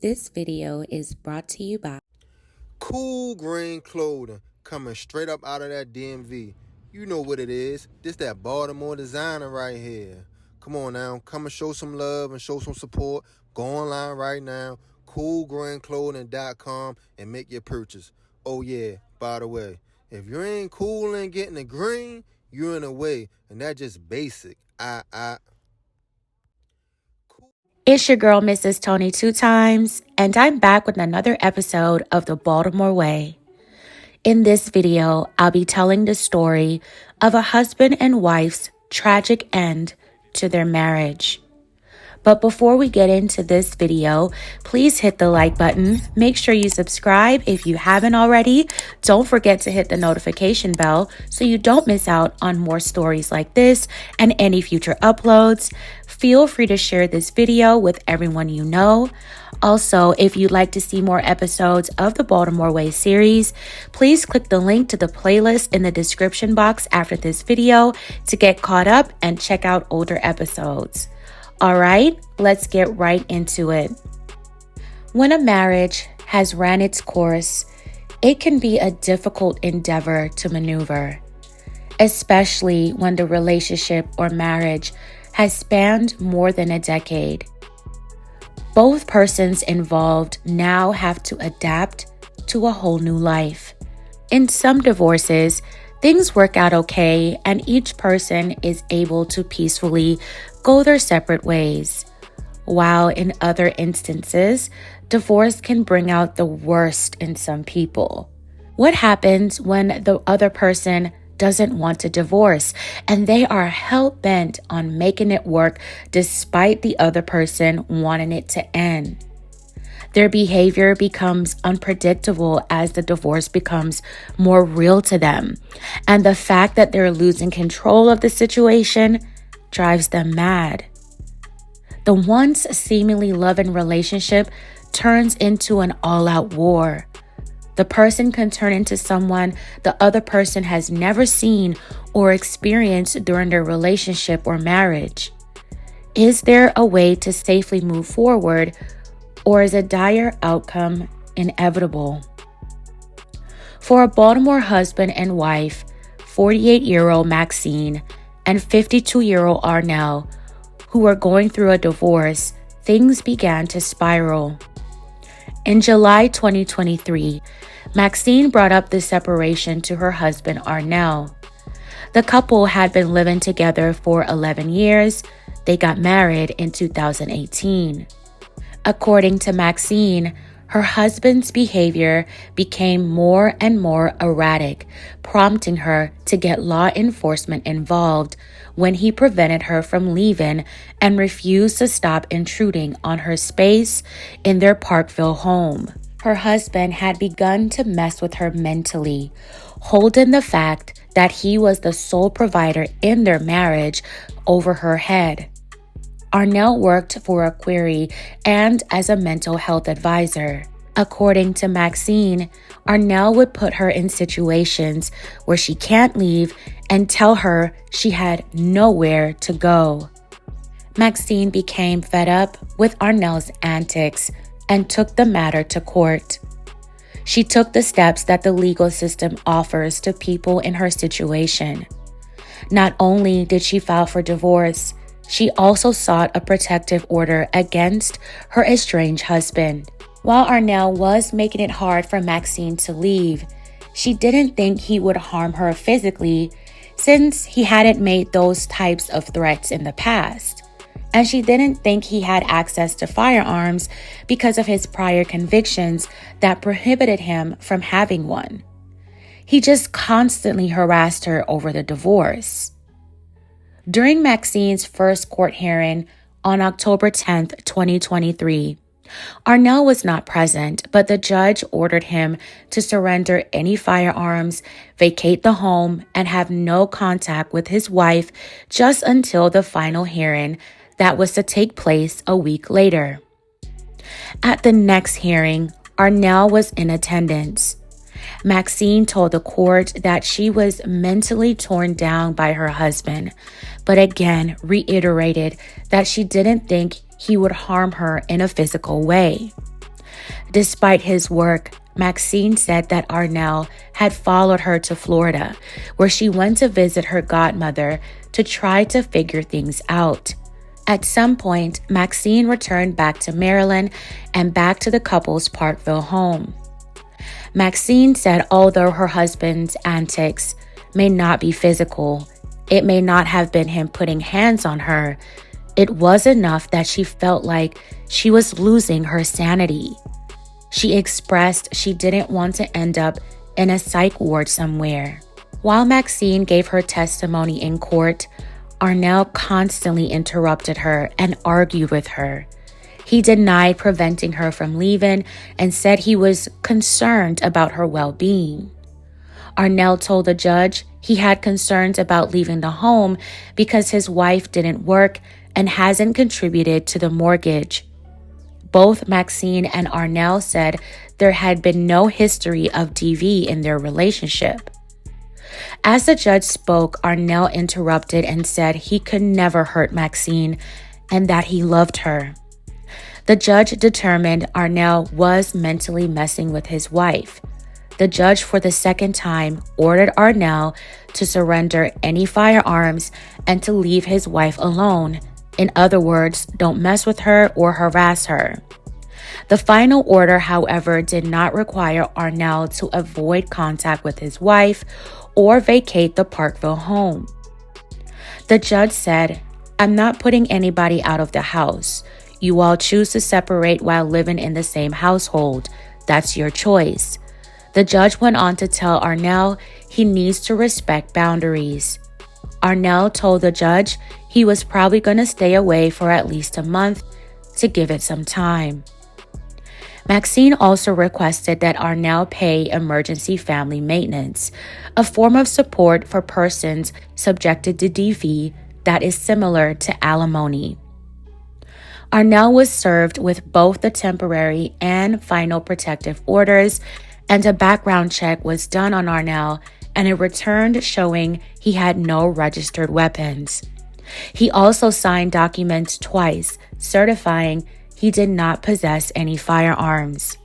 This video is brought to you by Cool green clothing coming straight up out of that DMV. You know what it is. This that Baltimore designer right here. Come on now, come and show some love and show some support. Go online right now, coolgreenclothing.com, and make your purchase. Oh yeah, by the way, if you ain't cool and getting the green, you're in the way, and that's just basic. It's your girl, Mrs. Tony 2 times, and I'm back with another episode of the Baltimore Way. In this video, I'll be telling the story of a husband and wife's tragic end to their marriage. But before we get into this video, please hit the like button. Make sure you subscribe if you haven't already. Don't forget to hit the notification bell so you don't miss out on more stories like this and any future uploads. Feel free to share this video with everyone you know. Also, if you'd like to see more episodes of the Baltimore Way series, please click the link to the playlist in the description box after this video to get caught up and check out older episodes. All right, let's get right into it. When a marriage has ran its course, it can be a difficult endeavor to maneuver, especially when the relationship or marriage has spanned more than a decade. Both persons involved now have to adapt to a whole new life. In some divorces, things work out okay and each person is able to peacefully go their separate ways. While in other instances, divorce can bring out the worst in some people. What happens when the other person doesn't want to divorce and they are hell-bent on making it work despite the other person wanting it to end? Their behavior becomes unpredictable as the divorce becomes more real to them. And the fact that they're losing control of the situation drives them mad. The once seemingly loving relationship turns into an all-out war. The person can turn into someone the other person has never seen or experienced during their relationship or marriage. Is there a way to safely move forward, or is a dire outcome inevitable? For a Baltimore husband and wife, 48-year-old Maxine and 52-year-old Arnel, who were going through a divorce, things began to spiral. In July 2023, Maxine brought up the separation to her husband Arnel. The couple had been living together for 11 years. They got married in 2018. According to Maxine, her husband's behavior became more and more erratic, prompting her to get law enforcement involved when he prevented her from leaving and refused to stop intruding on her space in their Parkville home. Her husband had begun to mess with her mentally, holding the fact that he was the sole provider in their marriage over her head. Arnel worked for a query and as a mental health advisor. According to Maxine, Arnel would put her in situations where she can't leave and tell her she had nowhere to go. Maxine became fed up with Arnel's antics and took the matter to court. She took the steps that the legal system offers to people in her situation. Not only did she file for divorce, she also sought a protective order against her estranged husband. While Arnel was making it hard for Maxine to leave, she didn't think he would harm her physically since he hadn't made those types of threats in the past. And she didn't think he had access to firearms because of his prior convictions that prohibited him from having one. He just constantly harassed her over the divorce. During Maxine's first court hearing on October 10th, 2023, Arnel was not present, but the judge ordered him to surrender any firearms, vacate the home, and have no contact with his wife just until the final hearing that was to take place a week later. At the next hearing, Arnel was in attendance. Maxine told the court that she was mentally torn down by her husband, but again reiterated that she didn't think he would harm her in a physical way. Despite his work, Maxine said that Arnel had followed her to Florida, where she went to visit her godmother to try to figure things out. At some point, Maxine returned back to Maryland and back to the couple's Parkville home. Maxine said although her husband's antics may not be physical, it may not have been him putting hands on her, it was enough that she felt like she was losing her sanity. She expressed she didn't want to end up in a psych ward somewhere. While Maxine gave her testimony in court, Arnel constantly interrupted her and argued with her. He denied preventing her from leaving and said he was concerned about her well-being. Arnel told the judge he had concerns about leaving the home because his wife didn't work and hasn't contributed to the mortgage. Both Maxine and Arnel said there had been no history of DV in their relationship. As the judge spoke, Arnel interrupted and said he could never hurt Maxine and that he loved her. The judge determined Arnel was mentally messing with his wife. The judge, for the second time, ordered Arnel to surrender any firearms and to leave his wife alone. In other words, don't mess with her or harass her. The final order, however, did not require Arnel to avoid contact with his wife or vacate the Parkville home. The judge said, "I'm not putting anybody out of the house. You all choose to separate while living in the same household. That's your choice." The judge went on to tell Arnel he needs to respect boundaries. Arnel told the judge he was probably going to stay away for at least a month to give it some time. Maxine also requested that Arnel pay emergency family maintenance, a form of support for persons subjected to DV that is similar to alimony. Arnel was served with both the temporary and final protective orders, and a background check was done on Arnel, and it returned showing he had no registered weapons. He also signed documents twice, certifying he did not possess any firearms.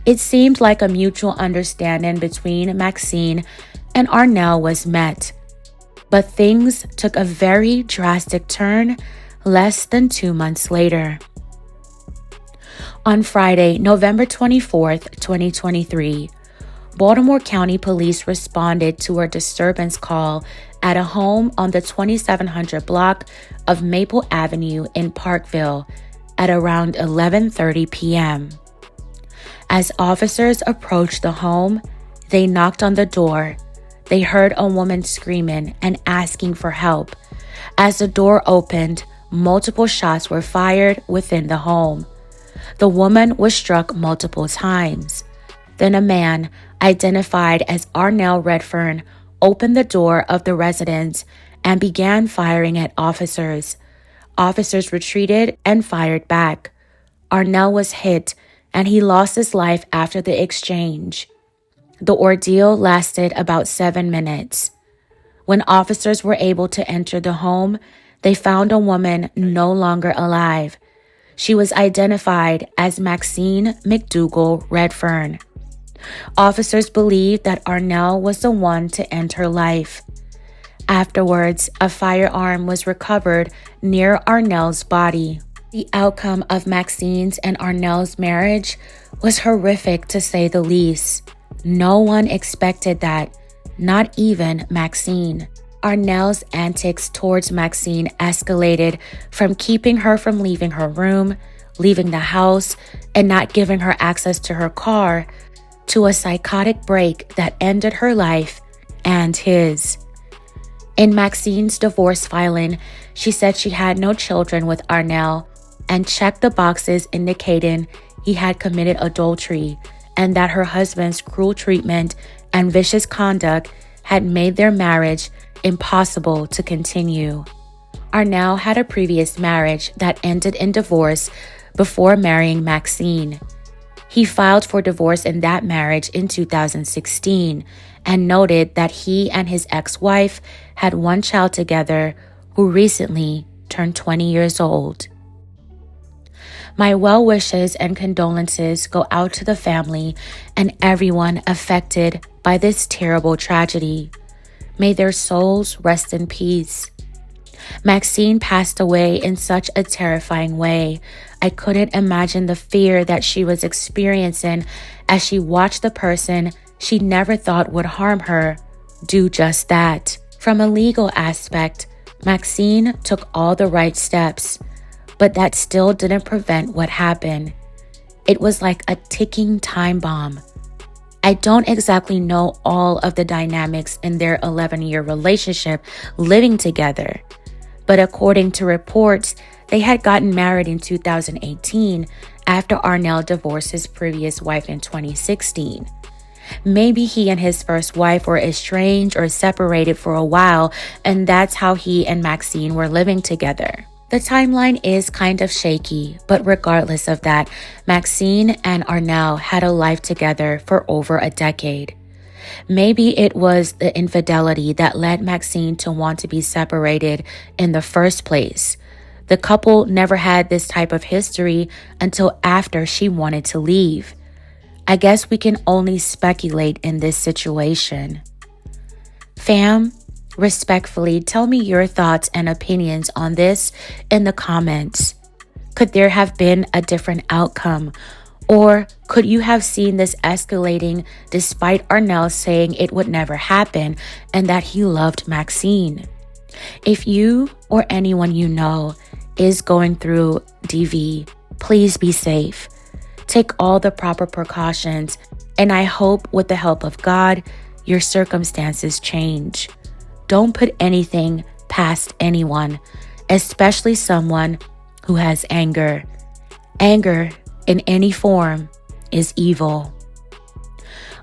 It seemed like a mutual understanding between Maxine and Arnel was met. But things took a very drastic turn less than 2 months later. On Friday, November 24th, 2023, Baltimore County Police responded to a disturbance call at a home on the 2700 block of Maple Avenue in Parkville at around 11:30 p.m. As officers approached the home, they knocked on the door. They heard a woman screaming and asking for help. As the door opened, multiple shots were fired within the home. The woman was struck multiple times. Then a man, identified as Arnel Redfern, opened the door of the residence and began firing at officers. Officers retreated and fired back. Arnel was hit, and he lost his life after the exchange. The ordeal lasted about 7 minutes. When officers were able to enter the home, they found a woman no longer alive. She was identified as Maxine McDougle Redfern. Officers believed that Arnel was the one to end her life. Afterwards, a firearm was recovered near Arnel's body. The outcome of Maxine's and Arnel's marriage was horrific, to say the least. No one expected that, not even Maxine. Arnel's antics towards Maxine escalated from keeping her from leaving her room, leaving the house, and not giving her access to her car, to a psychotic break that ended her life and his. In Maxine's divorce filing, she said she had no children with Arnel and checked the boxes indicating he had committed adultery and that her husband's cruel treatment and vicious conduct had made their marriage impossible to continue. Arnel had a previous marriage that ended in divorce before marrying Maxine. He filed for divorce in that marriage in 2016 and noted that he and his ex-wife had one child together who recently turned 20 years old. My well wishes and condolences go out to the family and everyone affected by this terrible tragedy. May their souls rest in peace. Maxine passed away in such a terrifying way. I couldn't imagine the fear that she was experiencing as she watched the person she never thought would harm her do just that. From a legal aspect, Maxine took all the right steps, but that still didn't prevent what happened. It was like a ticking time bomb. I don't exactly know all of the dynamics in their 11-year relationship living together, but according to reports, they had gotten married in 2018 after Arnel divorced his previous wife in 2016. Maybe he and his first wife were estranged or separated for a while, and that's how he and Maxine were living together. The timeline is kind of shaky, but regardless of that, Maxine and Arnel had a life together for over a decade. Maybe it was the infidelity that led Maxine to want to be separated in the first place. The couple never had this type of history until after she wanted to leave. I guess we can only speculate in this situation. Fam, respectfully, tell me your thoughts and opinions on this in the comments. Could there have been a different outcome? Or could you have seen this escalating despite Arnel saying it would never happen and that he loved Maxine? If you or anyone you know is going through DV, please be safe. Take all the proper precautions, and I hope with the help of God, your circumstances change. Don't put anything past anyone, especially someone who has anger. Anger in any form is evil.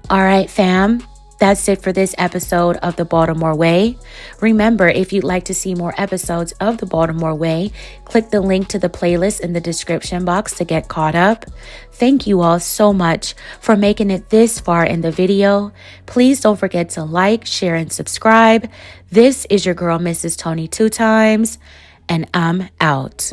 All right, fam. That's it for this episode of The Baltimore Way. Remember, if you'd like to see more episodes of The Baltimore Way, click the link to the playlist in the description box to get caught up. Thank you all so much for making it this far in the video. Please don't forget to like, share, and subscribe. This is your girl, Mrs. Tony 2 Times, and I'm out.